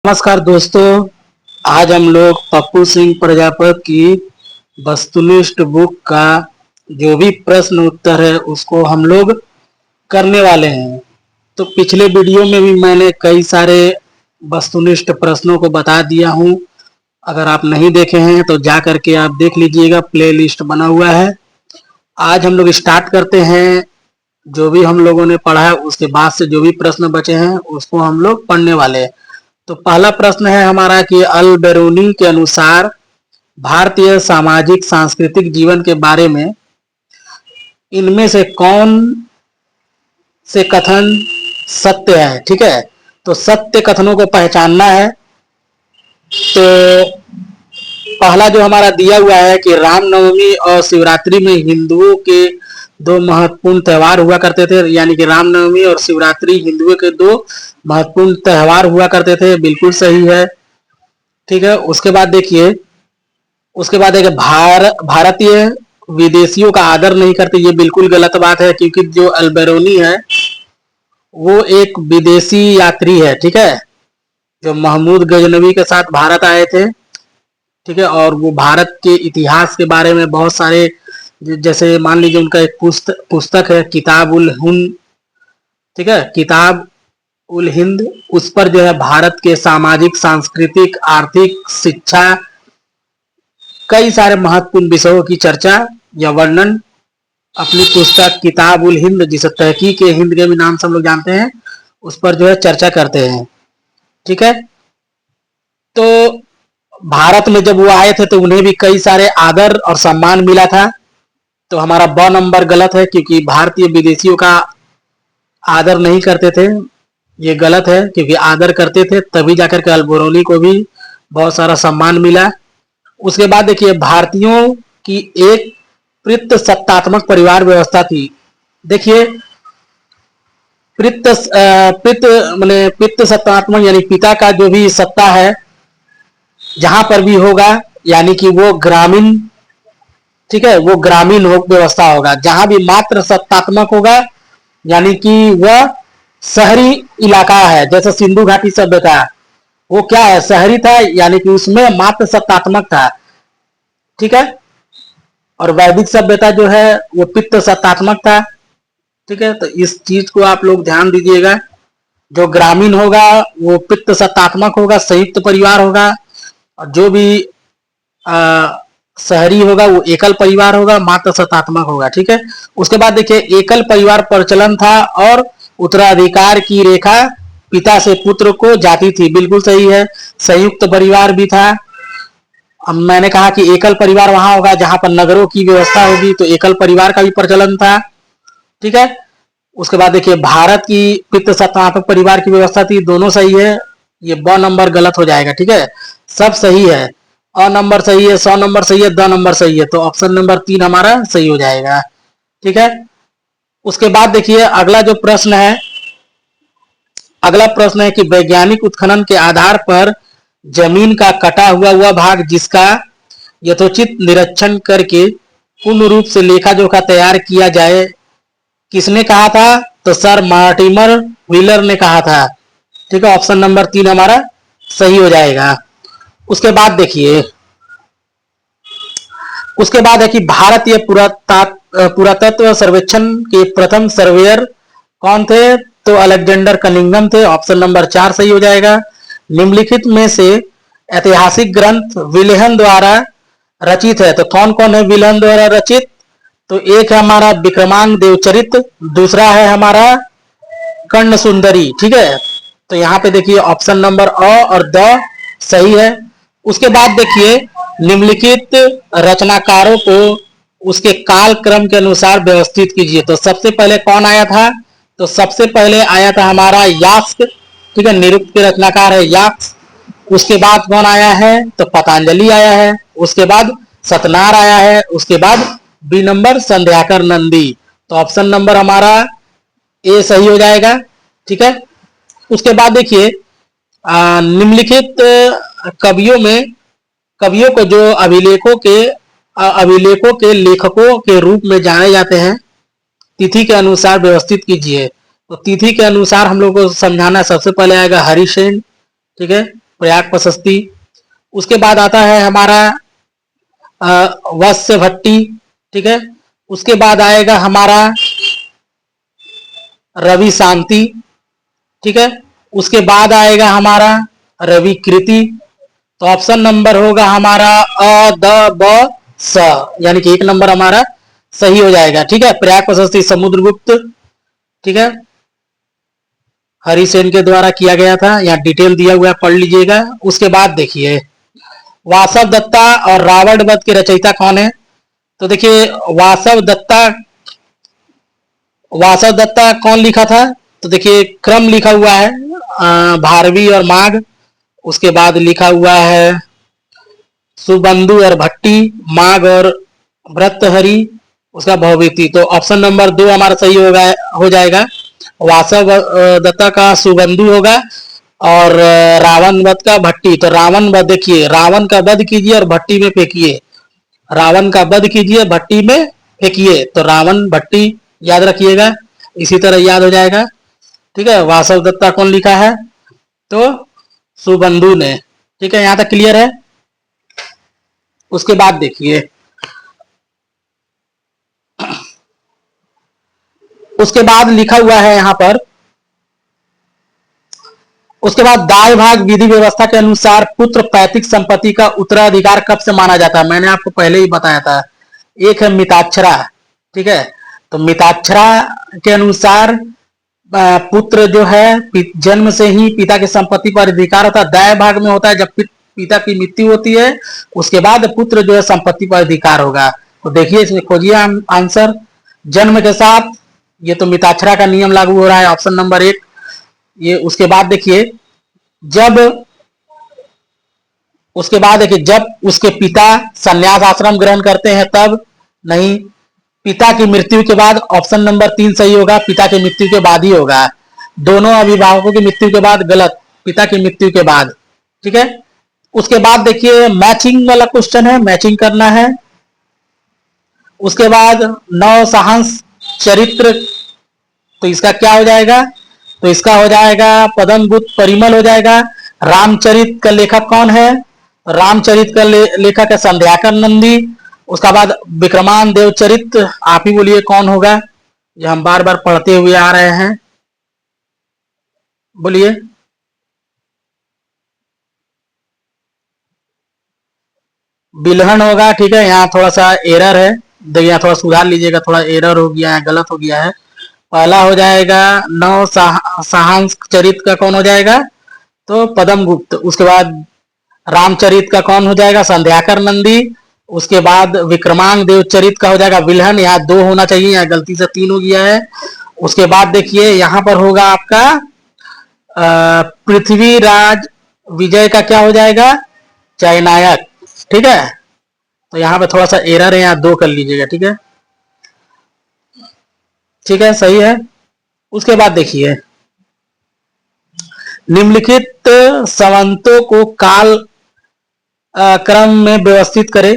नमस्कार दोस्तों। आज हम लोग पप्पू सिंह प्रजापत की वस्तुनिष्ठ बुक का जो भी प्रश्न उत्तर है उसको हम लोग करने वाले हैं। तो पिछले वीडियो में भी मैंने कई सारे वस्तुनिष्ठ प्रश्नों को बता दिया हूं। अगर आप नहीं देखे हैं तो जा करके आप देख लीजिएगा, प्लेलिस्ट बना हुआ है। आज हम लोग स्टार्ट करते हैं। जो भी हम लोगों ने पढ़ा है उसके बाद से जो भी प्रश्न बचे हैं उसको हम लोग पढ़ने वाले हैं। तो पहला प्रश्न है हमारा कि अल बेरूनी के अनुसार भारतीय सामाजिक सांस्कृतिक जीवन के बारे में इनमें से कौन से कथन सत्य है। ठीक है, तो सत्य कथनों को पहचानना है। तो पहला जो हमारा दिया हुआ है कि रामनवमी और शिवरात्रि में हिंदुओं के दो महत्वपूर्ण त्योहार हुआ करते थे, यानी कि रामनवमी और शिवरात्रि हिंदुओं के दो महत्वपूर्ण त्योहार हुआ करते थे। बिल्कुल सही है। ठीक है, उसके बाद देखिए, उसके बाद एक भारतीय विदेशियों का आदर नहीं करते। ये बिल्कुल गलत बात है, क्योंकि जो अल्बेरोनी है वो एक विदेशी यात्री है। ठीक है, जो महमूद गजनवी के साथ भारत आए थे। ठीक है, और वो भारत के इतिहास के बारे में बहुत सारे, जैसे मान लीजिए उनका एक पुस्तक है किताब उल हिंद। ठीक है, किताब उल हिंद, उस पर जो है भारत के सामाजिक, सांस्कृतिक, आर्थिक, शिक्षा, कई सारे महत्वपूर्ण विषयों की चर्चा या वर्णन अपनी पुस्तक किताब उल हिंद, जिसे तहकीक हिंद के भी नाम से हम लोग जानते हैं, उस पर जो है चर्चा करते हैं। ठीक है, तो भारत में जब वो आए थे तो उन्हें भी कई सारे आदर और सम्मान मिला था। तो हमारा ब नंबर गलत है, क्योंकि भारतीय विदेशियों का आदर नहीं करते थे। ये गलत है, क्योंकि आदर करते थे तभी जाकर के अल्बेरोनी को भी बहुत सारा सम्मान मिला। उसके बाद देखिए, भारतीयों की एक पितृ सत्तात्मक परिवार व्यवस्था थी। देखिए, पितृ सत्तात्मक यानी पिता का जो भी सत्ता है जहां पर भी होगा, यानी कि वो ग्रामीण, ठीक है, वो ग्रामीण व्यवस्था होगा। जहां भी मात्र सत्तात्मक होगा, यानी कि वह शहरी इलाका है। जैसे सिंधु घाटी सभ्यता, वो क्या है, शहरी था, यानी कि उसमें मात्र सत्तात्मक था। ठीक है, और वैदिक सभ्यता जो है वो पितृ सत्तात्मक था। ठीक है, तो इस चीज को आप लोग ध्यान दीजिएगा। जो ग्रामीण होगा वो पितृ सत्तात्मक होगा, संयुक्त परिवार होगा। और जो भी शहरी होगा वो एकल परिवार होगा, मात्र सत्तात्मक होगा। ठीक है, उसके बाद देखिए, एकल परिवार प्रचलन था और उत्तराधिकार की रेखा पिता से पुत्र को जाती थी। बिल्कुल सही है। संयुक्त परिवार भी था। अब मैंने कहा कि एकल परिवार वहां होगा जहां पर नगरों की व्यवस्था होगी, तो एकल परिवार का भी प्रचलन था। ठीक है, उसके बाद देखिए, भारत की पितृ सत्तात्मक परिवार की व्यवस्था थी। दोनों सही है। ये ब नंबर गलत हो जाएगा। ठीक है, सब सही है। अ नंबर सही है, 100 नंबर सही है, द नंबर सही है, तो ऑप्शन नंबर 3 हमारा सही हो जाएगा। ठीक है, उसके बाद देखिए, अगला जो प्रश्न है, अगला प्रश्न है कि वैज्ञानिक उत्खनन के आधार पर जमीन का कटा हुआ वह भाग जिसका यथोचित निरीक्षण करके पूर्ण रूप से लेखा जोखा तैयार किया जाए, किसने कहा था? तो सर मार्टिमर व्हीलर ने कहा था। ठीक है, ऑप्शन नंबर 3 हमारा सही हो जाएगा। उसके बाद देखिए, उसके बाद है कि भारतीय पुरातत्व सर्वेक्षण के प्रथम सर्वेयर कौन थे? तो अलेक्जेंडर कनिंघम थे। ऑप्शन नंबर 4 सही हो जाएगा। निम्नलिखित में से ऐतिहासिक ग्रंथ विल्हन द्वारा रचित है, तो कौन कौन है विल्हन द्वारा रचित? तो एक है हमारा विक्रमांक देवचरित, दूसरा है हमारा कर्ण सुंदरी। ठीक है, तो यहाँ पे देखिए ऑप्शन नंबर अ और द सही है। उसके बाद देखिए, निम्नलिखित रचनाकारों को उसके काल क्रम के अनुसार व्यवस्थित कीजिए। तो सबसे पहले कौन आया था? तो सबसे पहले आया था हमारा यास्क। ठीक है, निरुक्त के रचनाकार है यास्क। उसके बाद कौन आया है? तो पतंजलि आया है। उसके बाद सतनार आया है। उसके बाद बी नंबर संध्याकर नंदी। तो ऑप्शन नंबर हमारा ए सही हो जाएगा। ठीक है, उसके बाद देखिए, निम्नलिखित कवियों में, कवियों को जो अभिलेखों के लेखकों के रूप में जाने जाते हैं, तिथि के अनुसार व्यवस्थित कीजिए। तो तिथि के अनुसार हम लोग को समझाना, सबसे पहले आएगा हरिसेन। ठीक है, प्रयाग प्रशस्ति। उसके बाद आता है हमारा वत्स भट्टी, ठीक है। उसके बाद आएगा हमारा रवि शांति, ठीक है। उसके बाद आएगा हमारा रवि कृति। तो ऑप्शन नंबर होगा हमारा अ द ब स, यानी कि 1 नंबर हमारा सही हो जाएगा, ठीक है। प्रयाग प्रशस्ति समुद्रगुप्त, ठीक है, हरिसेन के द्वारा किया गया था। यहाँ डिटेल दिया हुआ है, पढ़ लीजिएगा। उसके बाद देखिए वासव दत्ता और रावण वध के रचयिता कौन है? तो देखिए वासव दत्ता कौन लिखा था? तो देखिए क्रम लिखा हुआ है भारवी और माघ। उसके बाद लिखा हुआ है सुबंधु और भट्टी, माघ और भर्तहरि, उसका भवभीति। तो ऑप्शन नंबर 2 हमारा सही होगा, हो जाएगा। वासव दत्ता का सुबंधु होगा और रावण वध का भट्टी। तो रावण वध, देखिए रावण का वध कीजिए और भट्टी में फेंकिए, रावण का वध कीजिए भट्टी में फेंकिए, तो रावण भट्टी याद रखिएगा, इसी तरह याद हो जाएगा, ठीक है। वासव दत्ता कौन लिखा है? तो सुबंधु ने, ठीक है। यहां तक क्लियर है। उसके बाद देखिए उसके बाद लिखा हुआ है यहां पर, उसके बाद दाय भाग विधि व्यवस्था के अनुसार पुत्र पैतृक संपत्ति का उत्तराधिकार कब से माना जाता है? मैंने आपको पहले ही बताया था। एक है मिताक्षरा, ठीक है। तो मिताक्षरा के अनुसार पुत्र जो है जन्म से ही पिता की संपत्ति पर अधिकार होता है। दाय भाग में होता है जब पिता की मृत्यु होती है, उसके बाद पुत्र जो है संपत्ति पर अधिकार होगा। तो देखिए इसमें खोजिए आंसर जन्म के साथ। ये तो मिताक्षरा का नियम लागू हो रहा है, ऑप्शन नंबर 1 ये। उसके बाद देखिए जब उसके पिता संन्यास आश्रम ग्रहण करते हैं तब, नहीं, पिता की मृत्यु के बाद, ऑप्शन नंबर 3 सही होगा, पिता की मृत्यु के बाद ही होगा। दोनों अभिभावकों की मृत्यु के बाद गलत, पिता की मृत्यु के बाद, ठीक है। उसके बाद देखिए मैचिंग वाला क्वेश्चन है, मैचिंग करना है। उसके बाद नव साहस चरित्र, तो इसका क्या हो जाएगा? तो इसका हो जाएगा पद्मगुप्त परिमल हो जाएगा। रामचरित का लेखक कौन है? रामचरित का लेखक है संध्याकर नंदी। उसका बाद विक्रमान देवचरित, आप ही बोलिए कौन होगा? ये हम बार बार पढ़ते हुए आ रहे हैं, बोलिए। बिलहन होगा, ठीक है। यहाँ थोड़ा सा एरर है, देखिए थोड़ा सुधार लीजिएगा, थोड़ा एरर हो गया है, गलत हो गया है। पहला हो जाएगा नव साहस चरित का कौन हो जाएगा? तो पद्मगुप्त। उसके बाद रामचरित का कौन हो जाएगा? संध्याकर नंदी। उसके बाद विक्रमांक देवचरित का हो जाएगा विल्हन, यहाँ 2 होना चाहिए, यहाँ गलती से 3 हो गया है। उसके बाद देखिए यहाँ पर होगा आपका पृथ्वीराज विजय का क्या हो जाएगा? चयनायक, ठीक है। तो यहाँ पे थोड़ा सा एरर है, यहाँ 2 कर लीजिएगा, ठीक है, ठीक है, सही है। उसके बाद देखिए निम्नलिखित संवंतों को काल क्रम में व्यवस्थित करें।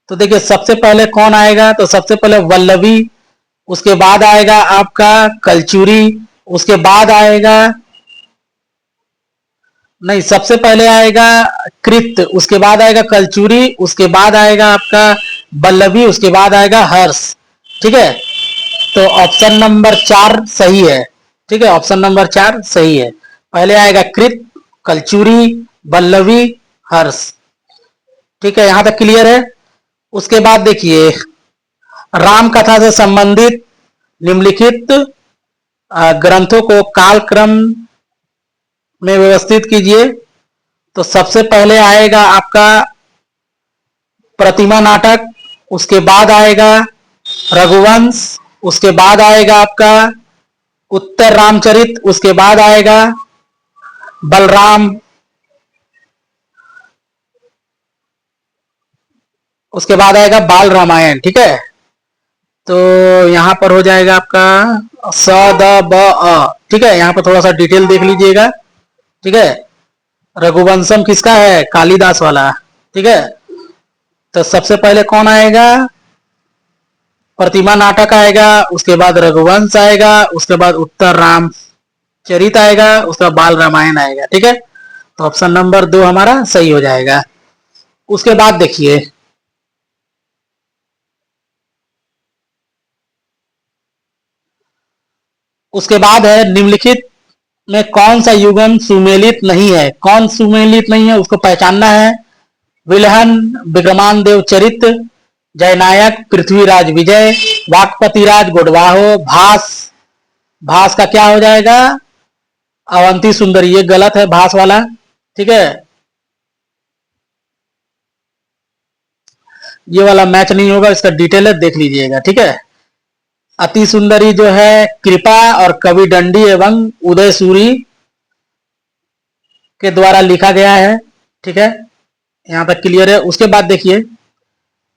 तो देखिए सबसे पहले कौन आएगा? तो सबसे पहले वल्लभी, उसके बाद आएगा आपका कलचुरी, उसके बाद आएगा, नहीं, सबसे पहले आएगा कृत, उसके बाद आएगा कलचुरी, उसके बाद आएगा आपका वल्लभी, उसके बाद आएगा हर्ष, ठीक है। तो ऑप्शन नंबर 4 सही है, ठीक है, ऑप्शन नंबर 4 सही है। पहले आएगा कृत, कलचुरी, वल्लभी, हर्ष, ठीक है, यहां तक क्लियर है। उसके बाद देखिए राम कथा से संबंधित निम्नलिखित ग्रंथों को कालक्रम में व्यवस्थित कीजिए। तो सबसे पहले आएगा आपका प्रतिमा नाटक, उसके बाद आएगा रघुवंश, उसके बाद आएगा आपका उत्तर रामचरित, उसके बाद आएगा बलराम, उसके बाद आएगा बाल रामायण, ठीक है। तो यहां पर हो जाएगा आपका स द ब अ, ठीक है। यहां पर थोड़ा सा डिटेल देख लीजिएगा, ठीक है। रघुवंशम किसका है? कालिदास वाला, ठीक है। तो सबसे पहले कौन आएगा? प्रतिमा नाटक आएगा, उसके बाद रघुवंश आएगा, उसके बाद उत्तर राम चरित आएगा, उसका बाल रामायण आएगा, ठीक है। तो ऑप्शन नंबर 2 हमारा सही हो जाएगा। उसके बाद देखिए, उसके बाद है निम्नलिखित में कौन सा युगम सुमेलित नहीं है। कौन सुमेलित नहीं है उसको पहचानना है। विलहन, विक्रमान देव चरित, जयनायक पृथ्वीराज विजय, वाकपतिराज गोडवाहो, भास। भास का क्या हो जाएगा? अवंती सुंदरी। ये गलत है भास वाला, ठीक है। ये वाला मैच नहीं होगा, इसका डिटेल है, देख लीजिएगा, ठीक है। अति सुंदरी जो है कृपा और कवि दंडी एवं उदय सूरी के द्वारा लिखा गया है, ठीक है। यहाँ तक क्लियर है। उसके बाद देखिए,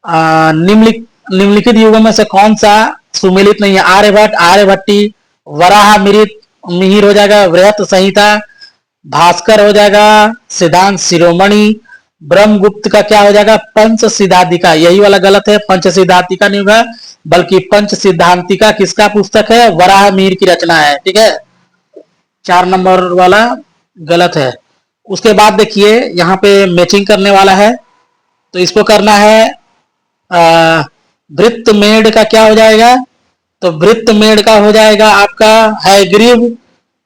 निम्नलिखित युगों में से कौन सा सुमेलित नहीं है। आर्यभट्ट, आर्यभट्टी, वराह मिहिर हो जाएगा, वृहत संहिता, भास्कर हो जाएगा, सिद्धांत शिरोमणि, ब्रह्मगुप्त का क्या हो जाएगा? पंच सिद्धांतिका। यही वाला गलत है, पंच सिद्धांतिका नहीं होगा, बल्कि पंच सिद्धांतिका किसका पुस्तक है? वराह मिहिर की रचना है, ठीक है। 4 नंबर वाला गलत है। उसके बाद देखिए, यहाँ पे मैचिंग करने वाला है, तो इसको करना है। वृत्त मेड का क्या हो जाएगा? तो वृत्त मेड का हो जाएगा आपका हैग्रीव,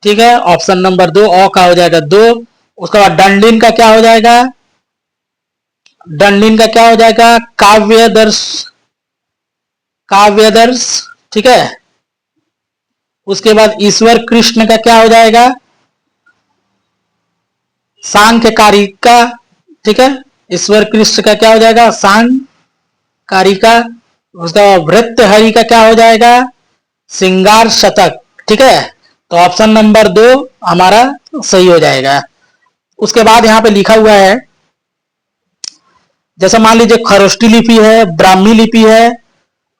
ठीक है। ऑप्शन नंबर 2 अ का हो जाएगा 2। उसके बाद डंडिन का क्या हो जाएगा? डंडिन का क्या हो जाएगा? काव्यदर्श, काव्यदर्श, ठीक है। उसके बाद ईश्वर कृष्ण का क्या हो जाएगा? सांख्यकारिका, ठीक है। ईश्वर कृष्ण का क्या हो जाएगा? सांख्यकारिका। उसका वृत्त हरि का क्या हो जाएगा? सिंगार शतक, ठीक है। तो ऑप्शन नंबर 2 हमारा सही हो जाएगा। उसके बाद यहां पे लिखा हुआ है, जैसे मान लीजिए खरोष्टी लिपि है, ब्राह्मी लिपि है,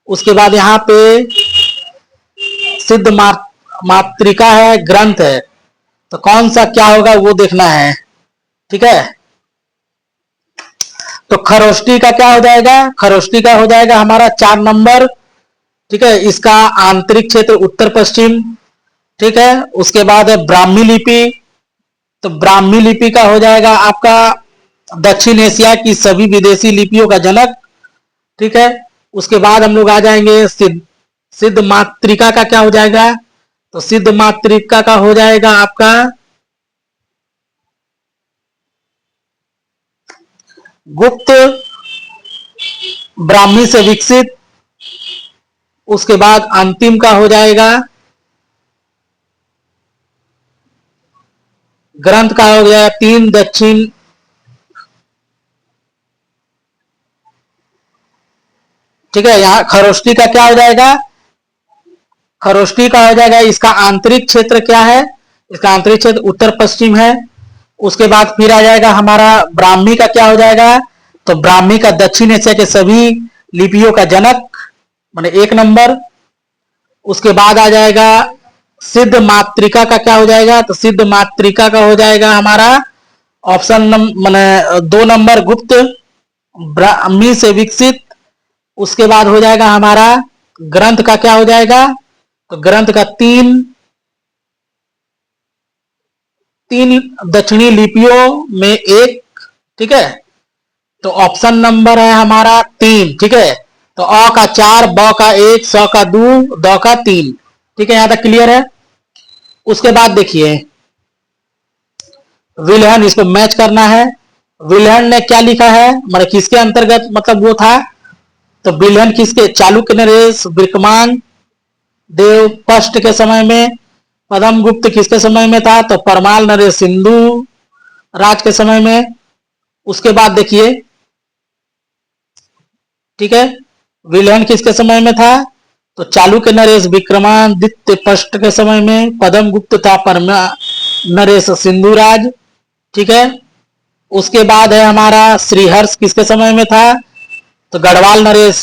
उसके बाद यहाँ पे सिद्ध मातृका है, ग्रंथ है, तो कौन सा क्या होगा वो देखना है, ठीक है। तो खरोष्टी का क्या हो जाएगा? खरोष्टी का हो जाएगा हमारा 4 नंबर, ठीक है। इसका आंतरिक क्षेत्र उत्तर पश्चिम, ठीक है। उसके बाद है ब्राह्मी लिपि, तो ब्राह्मी लिपि का हो जाएगा आपका दक्षिण एशिया की सभी विदेशी लिपियों का जनक, ठीक है। उसके बाद हम लोग आ जाएंगे सिद्ध मातृका का क्या हो जाएगा? तो सिद्ध मातृका का हो जाएगा आपका गुप्त ब्राह्मी से विकसित। उसके बाद अंतिम का हो जाएगा ग्रंथ का हो गया 3 दक्षिण, ठीक है। यहां खरोष्टी का क्या हो जाएगा? खरोष्टी का हो जाएगा, इसका आंतरिक क्षेत्र क्या है? इसका आंतरिक क्षेत्र उत्तर पश्चिम है। उसके बाद फिर आ जाएगा हमारा ब्राह्मी का क्या हो जाएगा? तो ब्राह्मी का दक्षिण एशिया के सभी लिपियों का जनक, माने 1 नंबर। उसके बाद आ जाएगा सिद्ध मातृका का क्या हो जाएगा? तो सिद्ध मातृका का हो जाएगा हमारा ऑप्शन माने 2 नंबर, गुप्त ब्राह्मी से विकसित। उसके बाद हो जाएगा हमारा ग्रंथ का क्या हो जाएगा? तो ग्रंथ का 3 दक्षिणी लिपियों में एक, ठीक है। तो ऑप्शन नंबर है हमारा 3, ठीक है। तो अ का 4, ब का 1, स का 2, द का 3, ठीक है। यहां तक क्लियर है। उसके बाद देखिए विलहन, इसको मैच करना है। विलहन ने क्या लिखा है, मतलब किसके अंतर्गत मतलब वो था? तो विलहन किसके? चालुक्य नरेश विक्रमान देव पष्ट के समय में। पदम गुप्त किसके समय में था? तो परमाल नरेश सिंधु राज के समय में। उसके बाद देखिए, ठीक है, विलहन किसके समय में था? तो चालुक्य नरेश विक्रमादित्य पष्ट के समय में। पदम गुप्त था परमा नरेश सिंधु राज, ठीक है। उसके बाद है हमारा श्रीहर्ष किसके समय में था? तो गढ़वाल नरेश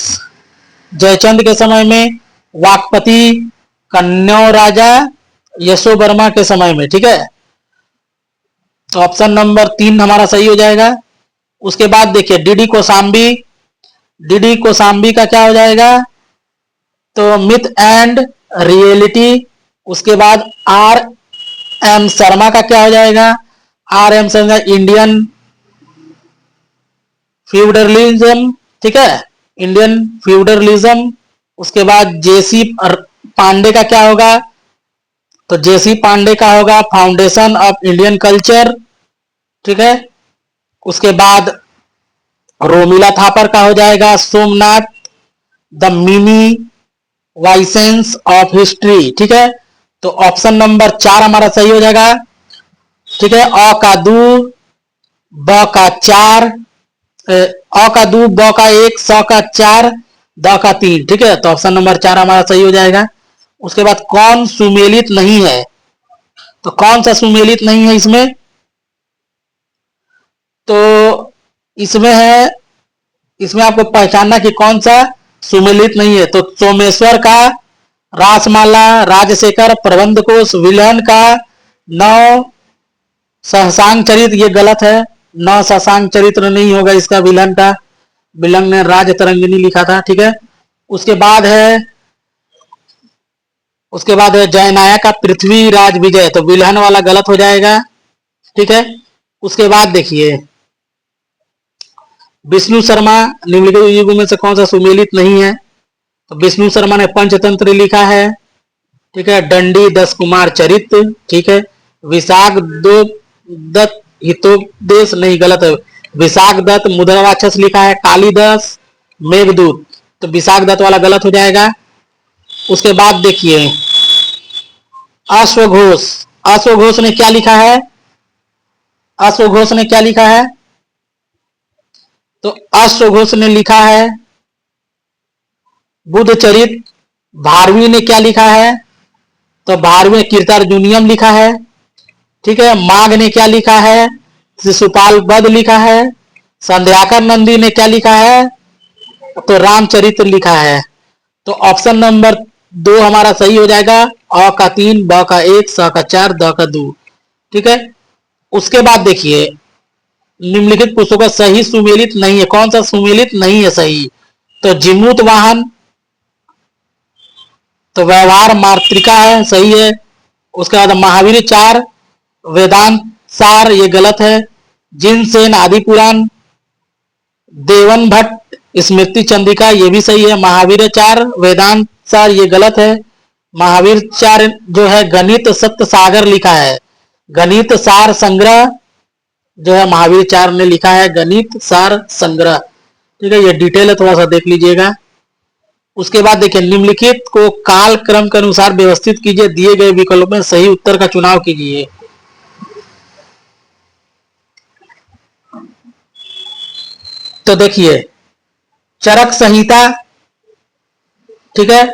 जयचंद के समय में। वाकपति कन्नौ राजा यशो वर्मा के समय में, ठीक है। तो ऑप्शन नंबर 3 हमारा सही हो जाएगा। उसके बाद देखिए डीडी कोसाम्बी, डीडी कोसाम्बी का क्या हो जाएगा? तो मिथ एंड रियलिटी। उसके बाद आर एम शर्मा का क्या हो जाएगा? आर एम समझा इंडियन फ्यूडरलिज्म, ठीक है, इंडियन फ्यूडरलिज्म। उसके बाद जेसी पांडे का क्या होगा, तो जेसी पांडे का होगा फाउंडेशन ऑफ इंडियन कल्चर, ठीक है। उसके बाद रोमिला थापर का हो जाएगा सोमनाथ द मिनी वाइसेंस ऑफ हिस्ट्री, ठीक है। तो ऑप्शन नंबर 4 हमारा सही हो जाएगा, ठीक है। अ का 2, ब का 4, अ का 2, ब का 1, स का 4, द का 3, ठीक है। तो ऑप्शन नंबर 4 हमारा सही हो जाएगा। उसके बाद कौन सुमेलित नहीं है, तो कौन सा सुमेलित नहीं है इसमें, तो इसमें है, इसमें आपको पहचानना कि कौन सा सुमेलित नहीं है। तो सोमेश्वर का रासमाला, राजशेखर प्रबंध कोश, विलहन का नौ सहसांग चरित्र, ये गलत है, नौ सहसांग चरित्र नहीं होगा इसका, विलहन का, विलहन ने राज तरंगिनी लिखा था, ठीक है। उसके बाद है, उसके बाद है जयनाया का पृथ्वीराज विजय, तो विलहन वाला गलत हो जाएगा, ठीक है। उसके बाद देखिए विष्णु शर्मा निम्नलिखित युगों में से कौन सा सुमेलित नहीं है, तो विष्णु शर्मा ने पंचतंत्र लिखा है, ठीक है। दंडी 10 कुमार चरित्र, ठीक है। विशाख दो दत्त हितोपदेश नहीं, गलत है, विशाख दत्त मुद्राराक्षस लिखा है, कालिदास मेघदूत, तो विशाख दत्त वाला गलत हो जाएगा। उसके बाद देखिए अश्वघोष, अश्वघोष ने क्या लिखा है, अश्वघोष ने क्या लिखा है, तो अश्वघोष ने लिखा है बुद्ध चरित। भारवी ने क्या लिखा है, तो भारवी ने कीर्तार्जुनियम लिखा है, ठीक है। माघ ने क्या लिखा है, शिशुपाल वध लिखा है। संध्याकर नंदी ने क्या लिखा है, तो रामचरित्र लिखा है। तो ऑप्शन नंबर 2 हमारा सही हो जाएगा, अ का 3, ब का 1, स का 4, द का 2, ठीक है। उसके बाद देखिए निम्नलिखित पुस्तकों का सही सुमेलित नहीं है, कौन सा सुमेलित नहीं है सही, तो जिमूत वाहन, तो व्यवहार मातृका है, सही है। उसके बाद महावीर 4, वेदांत सार, ये गलत है। जिनसेन आदि पुराण, देवन भट्ट स्मृति चंद्रिका, ये भी सही है। महावीर 4 वेदांत सार, ये गलत है। महावीर 4 जो है गणित सत्य सागर लिखा है, गणित सार संग्रह जो है महावीर 4 ने लिखा है, गणित सार संग्रह, ठीक है। ये डिटेल है, थोड़ा सा देख लीजिएगा। उसके बाद देखिए निम्नलिखित को काल क्रम के अनुसार व्यवस्थित कीजिए, दिए गए विकल्प में सही उत्तर का चुनाव कीजिए। तो देखिए चरक संहिता, ठीक है,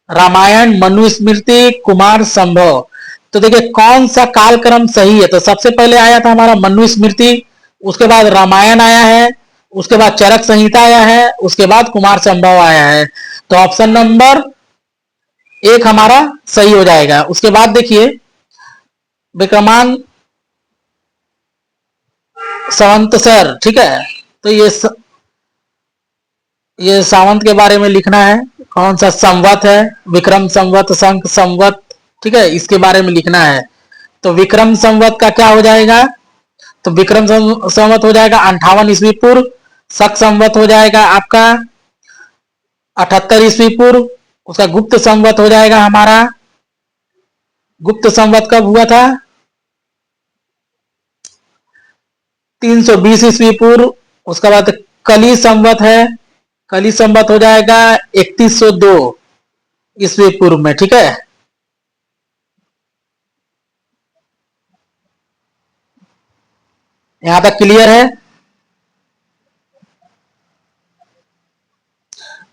रामायण, मनुस्मृति, कुमार संभव। तो देखिए कौन सा कालक्रम सही है, तो सबसे पहले आया था हमारा मनुस्मृति, उसके बाद रामायण आया है, उसके बाद चरक संहिता आया है, उसके बाद कुमार संभव आया है। तो ऑप्शन नंबर 1 हमारा सही हो जाएगा। उसके बाद देखिए विक्रमांक सावंत सर, ठीक है, तो ये सावंत के बारे में लिखना है, कौन सा संवत है, विक्रम संवत, शंख संवत, ठीक है, इसके बारे में लिखना है। तो विक्रम संवत का क्या हो जाएगा, तो विक्रम संवत हो जाएगा 58 ईस्वी पूर्व। शक संवत हो जाएगा आपका 78 ईस्वी पूर्व। उसका गुप्त संवत हो जाएगा हमारा, गुप्त संवत कब हुआ था, 320 ईस्वी पूर्व। उसके बाद कली संवत है, कली संवत हो जाएगा 3102 ईस्वी पूर्व में, ठीक है। यहां तक क्लियर है।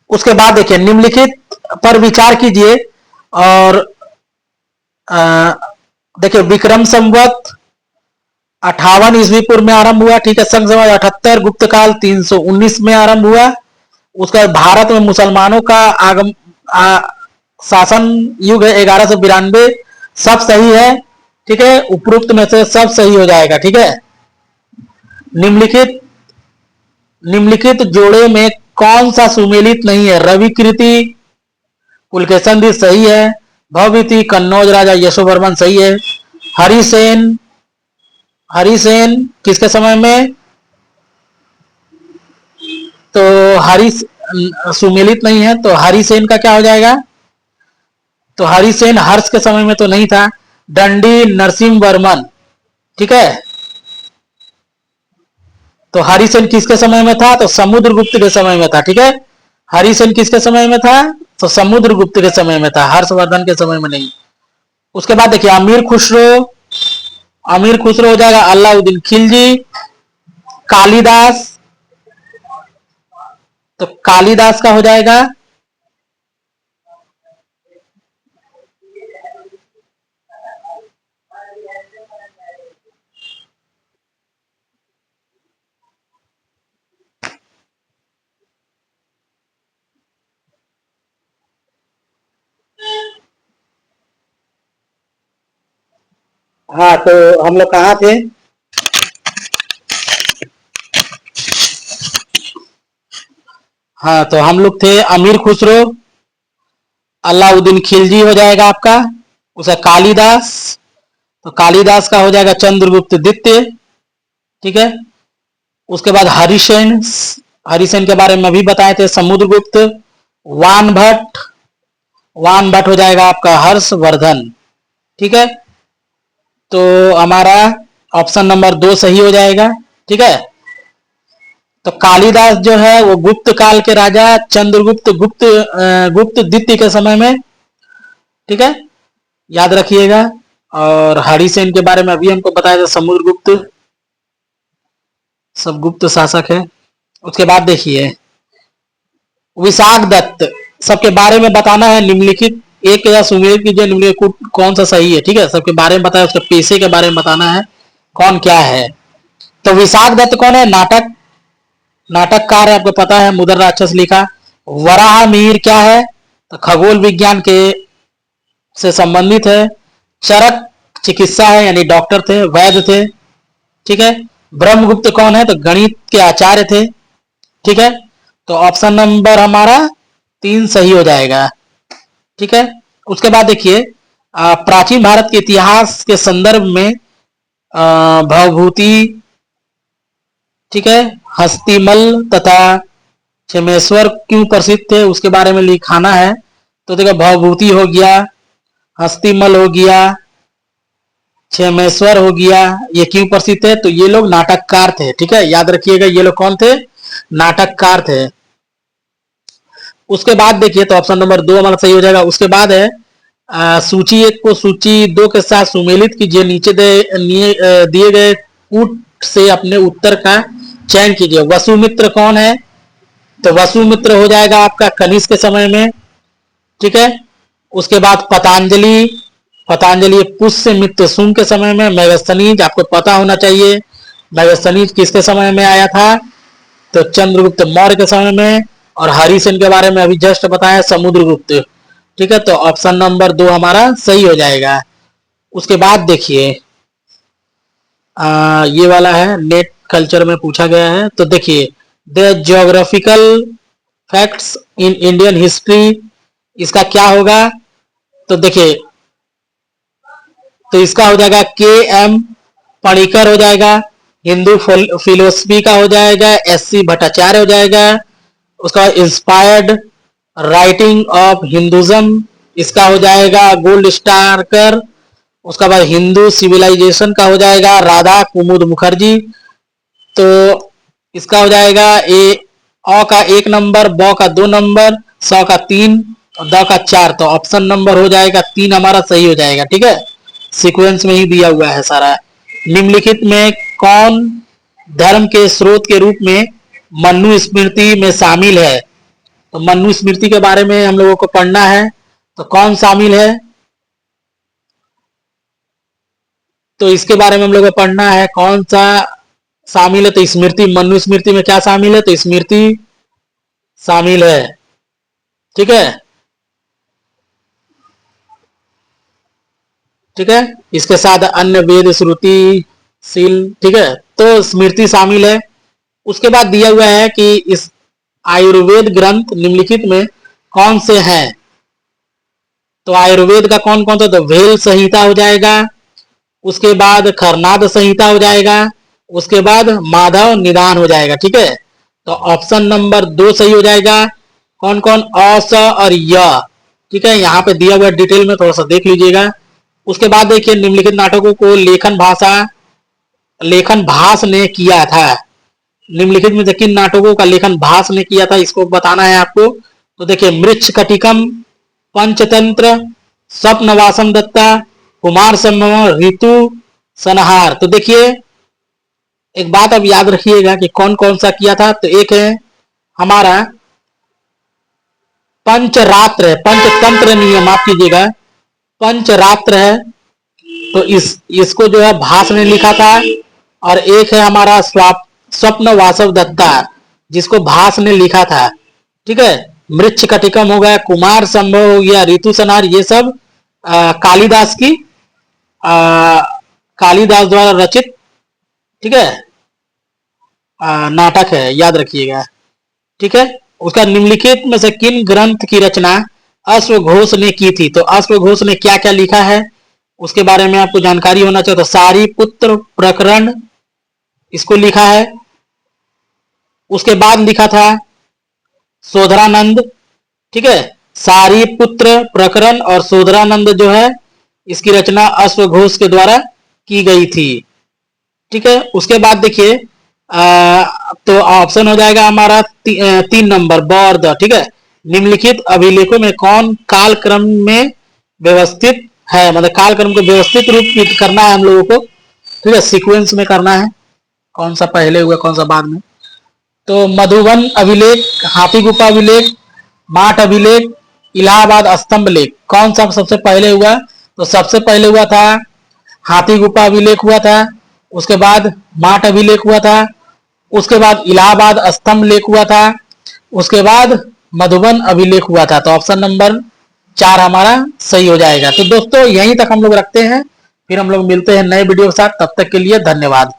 उसके बाद देखिए निम्नलिखित पर विचार कीजिए और देखिए विक्रम संवत 58 ईस्वी पूर्व में आरंभ हुआ, ठीक है। संघ समाज 78, गुप्त काल 319 में आरंभ हुआ। उसका भारत में मुसलमानों का आगम शासन युग है 1192, सब सही है, ठीक है। उपरोक्त में से सब सही हो जाएगा, ठीक है। निम्नलिखित निम्नलिखित जोड़े में कौन सा सुमेलित नहीं है, रवि कृति पुलकेशन भी सही है, भवभीति कन्नौज राजा यशोवर्मन सही है, हरिसेन हरिसेन किसके समय में? तो हरि सुमेलित नहीं है, तो हरिसेन का क्या हो जाएगा? तो हरिसेन हर्ष के समय में तो नहीं था। दंडी नरसिंह वर्मन, ठीक है। तो हरिसेन किसके समय में था? तो समुद्रगुप्त के समय में था, ठीक है। हरिसेन किसके समय में था? तो समुद्रगुप्त के समय में था, हर्षवर्धन के समय में नहीं। उसके बाद देखिए अमीर खुसरो, अमीर खुसरो हो जाएगा अलाउद्दीन खिलजी। कालिदास, तो कालिदास का हो जाएगा हाँ। तो हम लोग कहाँ थे? हाँ, तो हम लोग थे अमीर खुसरो, अलाउद्दीन खिलजी हो जाएगा आपका। उसका कालिदास, तो कालिदास का हो जाएगा चंद्रगुप्त द्वितीय, ठीक है। उसके बाद हरिसेन, हरिसेन के बारे में अभी बताए थे समुद्रगुप्त। वान भट्ट, वान भट्ट हो जाएगा आपका हर्षवर्धन, ठीक है। तो हमारा ऑप्शन नंबर 2 सही हो जाएगा, ठीक है। तो कालिदास जो है वो गुप्त काल के राजा चंद्रगुप्त गुप्त द्वितीय के समय में, ठीक है, याद रखिएगा। और हरिसेन के बारे में अभी हमको बताया था समुद्रगुप्त, सब गुप्त शासक है। उसके बाद देखिए विशाख दत्त, सबके बारे में बताना है निम्नलिखित एक या सुमेलित कीजिए निम्नलिखित कौन सा सही है, ठीक है। सबके बारे में बताया, उसके पेशे के बारे में बताना है कौन क्या है। तो विशाख दत्त कौन है? नाटककार है, आपको पता है, मुदर राक्षस लिखा। वराह मिहिर क्या है? तो खगोल विज्ञान के से संबंधित है। चरक चिकित्सा है, यानी डॉक्टर थे, वैद्य थे, ठीक है। ब्रह्मगुप्त कौन है? तो गणित के आचार्य थे, ठीक है। तो ऑप्शन नंबर हमारा 3 सही हो जाएगा, ठीक है। उसके बाद देखिए प्राचीन भारत के इतिहास के संदर्भ में भवभूति, ठीक है, हस्तिमल तथा क्षेमेश्वर क्यों प्रसिद्ध थे उसके बारे में लिखाना है। तो देखो भवभूति हो गया, हस्तिमल हो गया, क्षेमेश्वर हो गया, ये क्यों प्रसिद्ध थे? तो ये लोग नाटककार थे, ठीक है, याद रखिएगा ये लोग कौन थे? नाटककार थे। उसके बाद देखिए तो ऑप्शन नंबर 2 हमारा सही हो जाएगा। उसके बाद है सूची 1 को सूची 2 के साथ सुमेलित कीजिए, नीचे दिए गए कूट से अपने उत्तर का चयन कीजिए। वसुमित्र कौन है? तो वसुमित्र हो जाएगा आपका कनिष्क के समय में, ठीक है। उसके बाद पतंजलि, पतंजलि पुष्यमित्र शुंग के समय में। मेगस्थनीज आपको पता होना चाहिए, मेगस्थनीज किसके समय में आया था? तो चंद्रगुप्त मौर्य के समय में। और हरिसेन के बारे में अभी जस्ट बताया समुद्रगुप्त, ठीक है। तो ऑप्शन नंबर 2 हमारा सही हो जाएगा। उसके बाद देखिए ये वाला है, नेट कल्चर में पूछा गया है, तो देखिए the geographical facts in Indian history, इसका क्या होगा? तो देखिए तो इसका हो जाएगा के एम पणिकर हो जाएगा। हिंदू फिलोसफी का हो जाएगा एस सी भट्टाचार्य हो जाएगा। उसका इंस्पायर्ड राइटिंग ऑफ हिंदुज्म, इसका हो जाएगा गोल्ड स्टारकर। उसका बाद हिंदू सिविलाइजेशन का हो जाएगा राधा कुमुद मुखर्जी। तो इसका हो जाएगा ए अ का 1 नंबर, ब का 2 नंबर, स का 3 और द का 4। तो ऑप्शन नंबर हो जाएगा 3 हमारा सही हो जाएगा, ठीक है। सीक्वेंस में ही दिया हुआ है सारा। निम्नलिखित में कौन धर्म के स्रोत के रूप में मनु स्मृति में शामिल है? तो मनु स्मृति के बारे में हम लोगों को पढ़ना है, तो कौन शामिल है? तो इसके बारे में हम लोग को पढ़ना है कौन सा शामिल है। तो स्मृति, मनु स्मृति में क्या शामिल है? तो स्मृति शामिल है, ठीक है, ठीक है। इसके साथ अन्य वेद श्रुति शील, ठीक है, तो स्मृति शामिल है। उसके बाद दिया हुआ है कि इस आयुर्वेद ग्रंथ निम्नलिखित में कौन से हैं? तो आयुर्वेद का कौन कौन सा? तो भेल संहिता हो जाएगा, उसके बाद खरनाद संहिता हो जाएगा, उसके बाद माधव निदान हो जाएगा। ठीक है, तो ऑप्शन नंबर 2 सही हो जाएगा। कौन कौन? अ, स और य। ठीक है, यहाँ पे दिया हुआ डिटेल में थोड़ा सा देख लीजिएगा। उसके बाद देखिए निम्नलिखित नाटकों को लेखन भास ने किया था। निम्नलिखित में से किन नाटकों का लेखन भास ने किया था, इसको बताना है आपको। तो देखिए मृच्छ कटिकम, पंचतंत्र, स्वप्नवासम दत्ता, कुमार संभव, ऋतु संहार। तो देखिए एक बात अब याद रखिएगा कि कौन कौन सा किया था। तो एक है हमारा पंचरात्र है, पंचतंत्र नियम माफ कीजिएगा, पंचरात्र है, तो इसको जो है भास ने लिखा था। और एक है हमारा स्वप्न वासव दत्ता, जिसको भास ने लिखा था। ठीक है, मृच्छ कटिकम हो गया, कुमार संभव हो गया, ऋतु संहार, ये सब कालिदास की कालिदास द्वारा रचित, ठीक है, नाटक है, याद रखिएगा। ठीक है, उसका निम्नलिखित में से किन ग्रंथ की रचना अश्वघोष ने की थी। तो अश्वघोष ने क्या क्या लिखा है उसके बारे में आपको जानकारी होना चाहिए। तो सारीपुत्र प्रकरण इसको लिखा है। उसके बाद लिखा था सोधरानंद। ठीक है, सारीपुत्र प्रकरण और सोधरानंद जो है इसकी रचना अश्वघोष के द्वारा की गई थी। ठीक है, उसके बाद देखिए तो ऑप्शन हो जाएगा हमारा 3 नंबर ब और द। ठीक है, निम्नलिखित अभिलेखों में कौन कालक्रम में व्यवस्थित है, मतलब कालक्रम को व्यवस्थित रूप करना है हम लोगों को। ठीक है, सीक्वेंस में करना है, कौन सा पहले हुआ कौन सा बाद में। तो मधुबन अभिलेख, हाथी गुफा अभिलेख, माठ अभिलेख, इलाहाबाद स्तंभ लेख, कौन सा सबसे पहले हुआ। तो सबसे पहले हुआ था हाथी गुफा अभिलेख हुआ था, उसके बाद माठ अभिलेख हुआ था, उसके बाद इलाहाबाद स्तंभ लेख हुआ था, उसके बाद मधुबन अभिलेख हुआ था। तो ऑप्शन नंबर 4 हमारा सही हो जाएगा। तो दोस्तों यहीं तक हम लोग रखते हैं, फिर हम लोग मिलते हैं नए वीडियो के साथ। तब तक के लिए धन्यवाद।